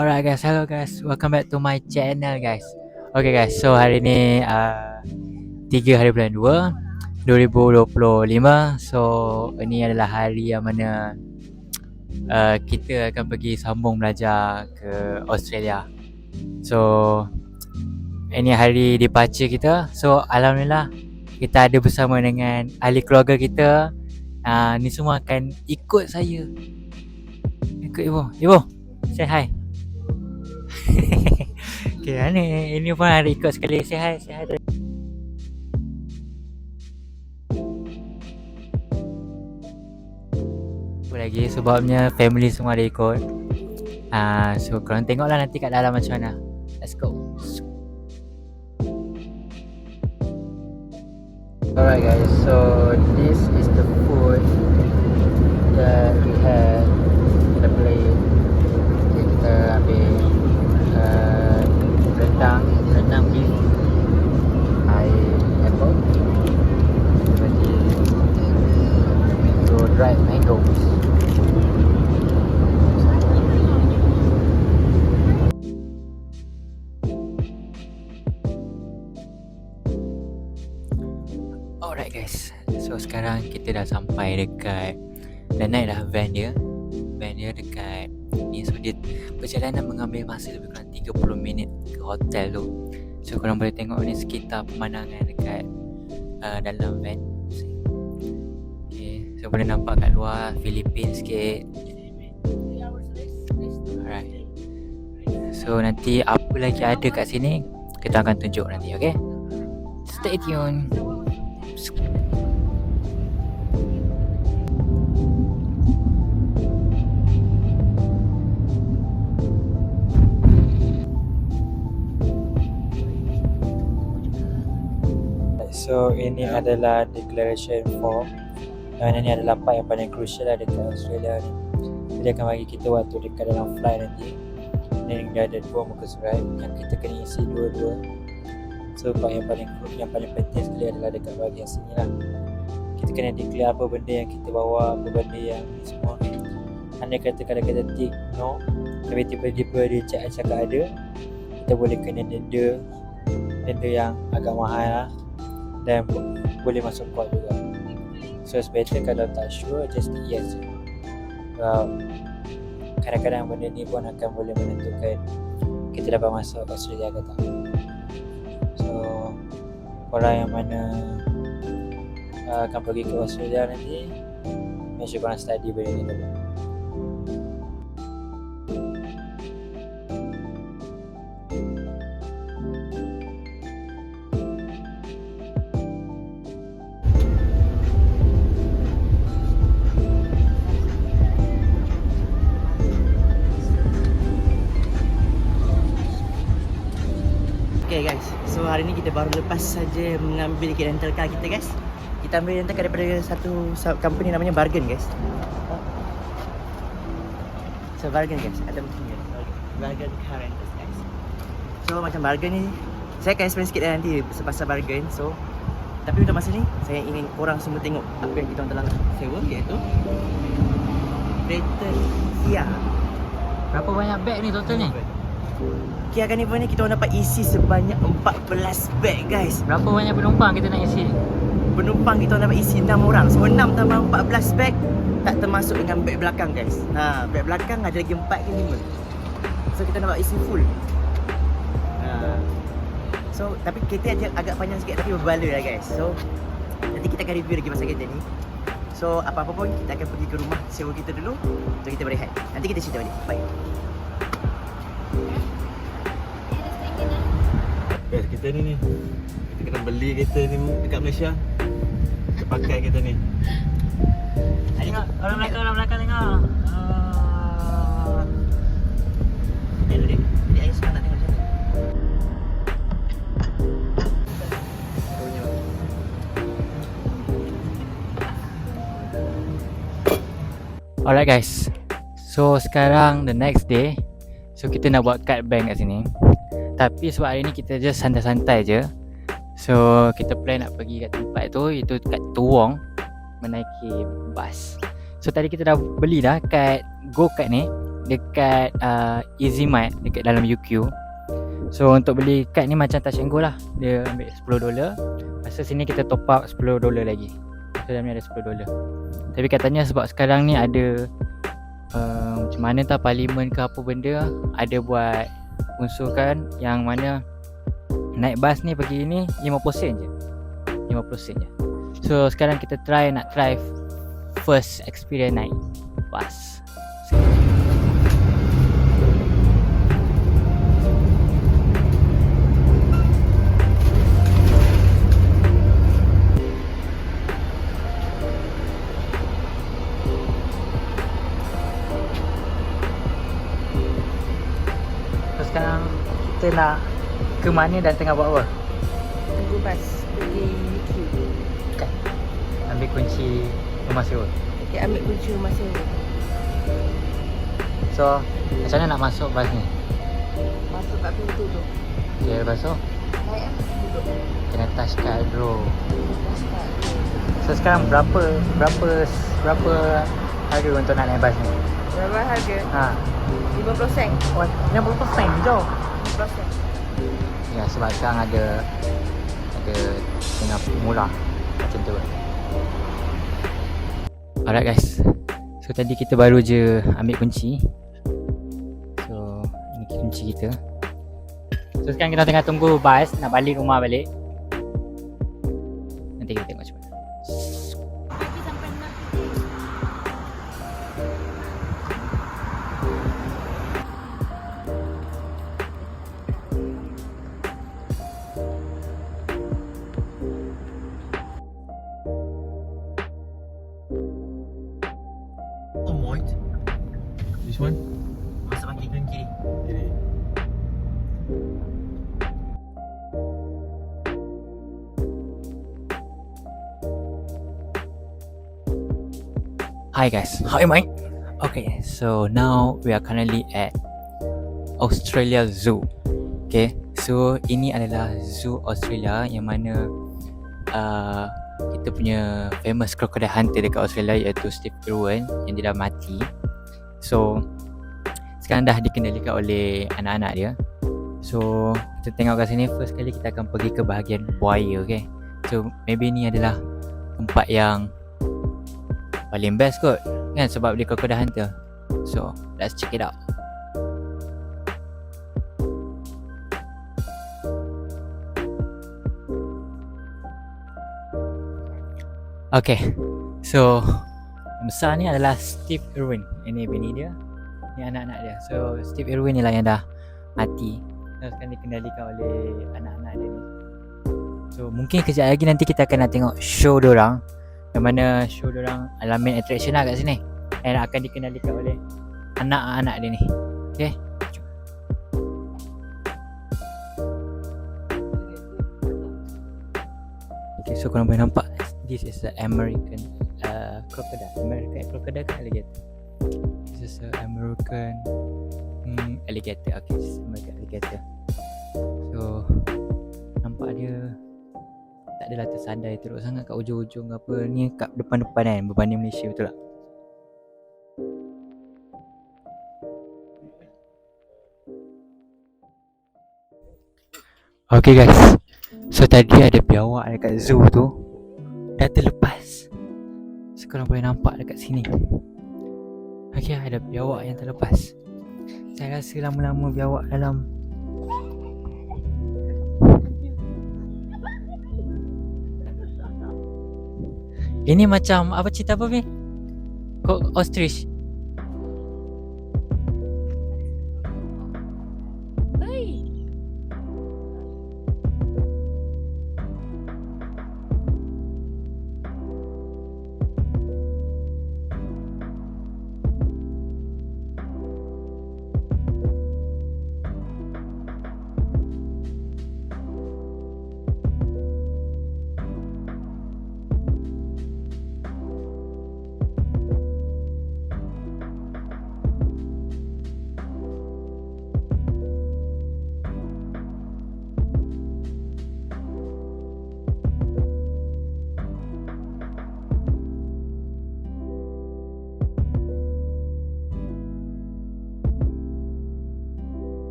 Alright guys, hello guys, welcome back to my channel guys. Okay guys, so hari ni 3 hari bulan 2 2025. So ini adalah hari yang mana kita akan pergi sambung belajar ke Australia. So ini hari departure kita. So alhamdulillah kita ada bersama dengan ahli keluarga kita. Ni semua akan ikut saya. Ikut ibu, say hi. Okay, ini pun ada ikut sekali. Say hi. Apa lagi sebabnya family semua ada ikut. So korang tengoklah nanti kat dalam macam mana. Let's go. Alright guys, so this is the food that we had in the plate. Okay, kita ambil rendang beef, air apple, bagi so dried mangoes. Alright guys, so sekarang kita dah sampai dekat, dah naik dah van dia dekat ni. So dia perjalanan mengambil masa lebih kurang 30 minit ke hotel tu. So korang boleh tengok ni sekitar pemandangan dekat dalam van. Okay, so boleh nampak kat luar Philippines sikit. Alright, so nanti apa lagi ada kat sini kita akan tunjuk nanti, okay? Stay tune. So ini adalah declaration form. Ini adalah part yang paling crucial lah dekat Australia ni. Dia akan bagi kita waktu dekat dalam flight nanti. Ni dia ada 2 muka surat yang kita kena isi dua-dua. So part yang paling penting sekali adalah dekat bahagian sini lah. Kita kena declare apa benda yang kita bawa, apa benda yang ni semua. Anda kata kalau kita tick no, tapi tiba-tiba dia cakap ada, kita boleh kena denda yang agak mahal lah, dan boleh masuk court juga. So it's better kalau tak sure, just yes. Kadang-kadang benda ni pun akan boleh menentukan kita dapat masuk Australia ke tak. So korang yang mana akan pergi ke Australia nanti, make sure korang study benda ni dulu. Okay guys, so hari ni kita baru lepas saja mengambil rental car kita guys. Kita ambil rental car daripada satu company namanya Bargain guys. So Bargain guys, ada macam ni. Bargain car rentals guys. So macam Bargain ni, saya akan explain sikit nanti pasal Bargain. So tapi untuk masa ni, saya ingin korang semua tengok apa yang kita telah sewa, iaitu kereta Kia. Berapa banyak beg ni total ni? Kia Carnival ni kita orang dapat isi sebanyak 14 beg guys. Berapa banyak penumpang kita nak isi? Penumpang kita orang dapat isi 6 orang. So 6 tambah 14 beg, tak termasuk dengan beg belakang guys. Beg belakang ada lagi 4 ke 5. So kita dapat isi full. So tapi kereta agak panjang sikit tapi berbala lah guys. So nanti kita akan review lagi pasal kereta ni. So apa-apa pun kita akan pergi ke rumah sewa kita dulu untuk kita berehat. Nanti kita cerita balik. Bye. Guys, kita ni kita kena beli kereta ni dekat Malaysia. Kita pakai kereta ni. Tengok, orang belakang tengok. Jadi ayah sekarang nak tengok macam mana. Alright guys, so sekarang the next day. So kita nak buat card bank kat sini. Tapi sebab hari ni kita just santai-santai je, so kita plan nak pergi kat tempat tu, itu kat Tuwong, menaiki bas. So tadi kita dah beli dah kat go-kart ni dekat EasyMart dekat dalam UQ. So untuk beli kad ni macam touch and go lah. Dia ambil $10. Lepas tu sini kita top up $10 lagi. So dalam ni ada $10. Tapi katanya sebab sekarang ni ada macam mana tak, parlimen ke apa benda, ada buat unsurkan yang mana naik bas ni pergi ni 50 sen je. 50 sen je. So sekarang kita nak try first experience naik bas. So sekarang kita nak ke mana dan tengah buat apa? Tunggu bas pergi UQ. Kan? Ambil kunci rumah sewa. Okay, ambil kunci rumah sewa. So macam mana nak masuk bas ni? Masuk kat pintu tu. Okay, lepas tu Naik lah, duduk. kena touch card bro. Dah start. So sekarang berapa harga untuk nak naik bas ni? Berapa harga? Ha. 50 sen. Oh, 50% je. 50 sen. Ya, sebab sekarang ada tengah murah macam tu. Alright guys. So tadi kita baru je ambil kunci. So ini kunci kita. So sekarang kita tengah tunggu bas nak balik rumah balik. Nanti kita tengok macam mana. Oh, white. This one? Masuk bagi kiri. Kiri. Hi guys, how am I? Okay, so now we are currently at Australia Zoo. Okay, so ini adalah Zoo Australia yang mana kita punya famous crocodile hunter dekat Australia iaitu Steve Irwin yang dia dah mati. So sekarang dah dikendalikan oleh anak-anak dia. So kita tengok kat sini, first kali kita akan pergi ke bahagian buaya. Okay, so maybe ni adalah tempat yang paling best kot kan, sebab dia crocodile hunter. So let's check it out. Okay, so yang besar ni adalah Steve Irwin. Ini bini dia, ni anak-anak dia. So Steve Irwin ni lah yang dah mati, dan sekarang dikendalikan oleh anak-anak dia ni. So mungkin kejap lagi nanti kita akan nak tengok show diorang, yang mana show diorang adalah main attraction lah kat sini, dan akan dikendalikan oleh anak-anak dia ni. Okay, okay, so korang boleh nampak, this is the American crocodile. American crocodile ke alligator? This is the American alligator. Okay, this is American alligator. So nampak dia tak adalah tersandai teruk sangat kat ujung-ujung apa ni, kat depan-depan kan, berbanding Malaysia, betul tak? Okay guys, so tadi ada biawak dekat zoo tu dah terlepas. So korang boleh nampak dekat sini. Okay, ada biawak yang terlepas. Saya rasa lama-lama biawak dalam ini macam apa, cerita apa Bin? Kok ostrich?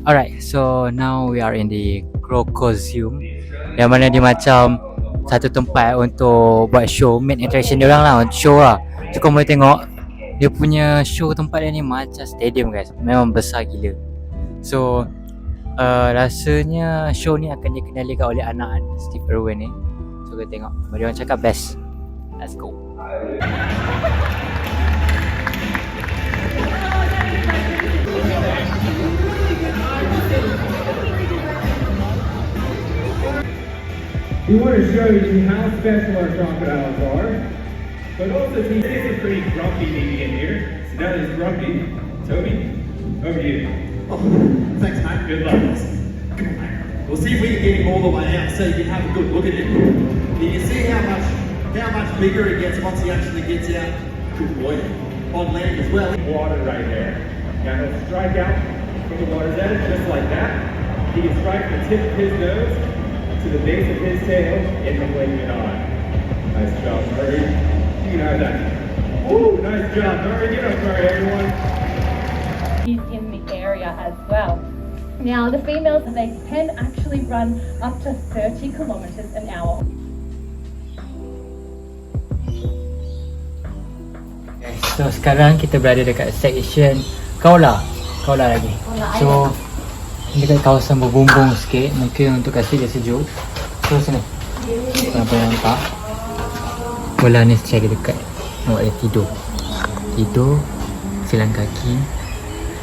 Alright, so now we are in the Crocosium, yang mana dia macam satu tempat untuk buat show, main attraction dia orang lah, show lah. So kau boleh tengok dia punya show tempat dia ni macam stadium guys, memang besar gila. So rasanya show ni akan dikenalikan oleh anak Steve Irwin ni. So kita tengok, dia orang cakap best. Let's go. We want to show you how special our crocodiles are, but also see this is pretty grumpy baby in here. So that is grumpy. Toby, over to you. Oh, thanks, mate. Good luck. Come on, mate. We'll see if we can get him all the way out so you can have a good look at him. You can see how much bigger he gets once he actually gets out. Good boy. On land as well. Water right there. Now he'll strike out from the water's edge just like that. He can strike the tip of his nose to the base of his tail in the blink of an eye. Nice job, Murray. You can have that. Woo, nice job, Murray. Get up, Murray, everyone. Is in the area as well. Now the females, they can actually run up to 30 kilometers an hour. So sekarang kita berada dekat section Kaula lagi. So dekat kawasan berbumbung sikit, mungkin untuk kasih dia sejuk. So sini, nampak bola ni secara dekat. Nampak dia tidur silang kaki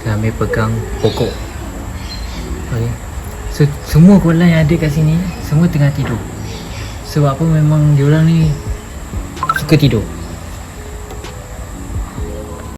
sambil pegang pokok. Okay. So semua koala yang ada kat sini semua tengah tidur. Sebab apa, memang diorang ni suka tidur.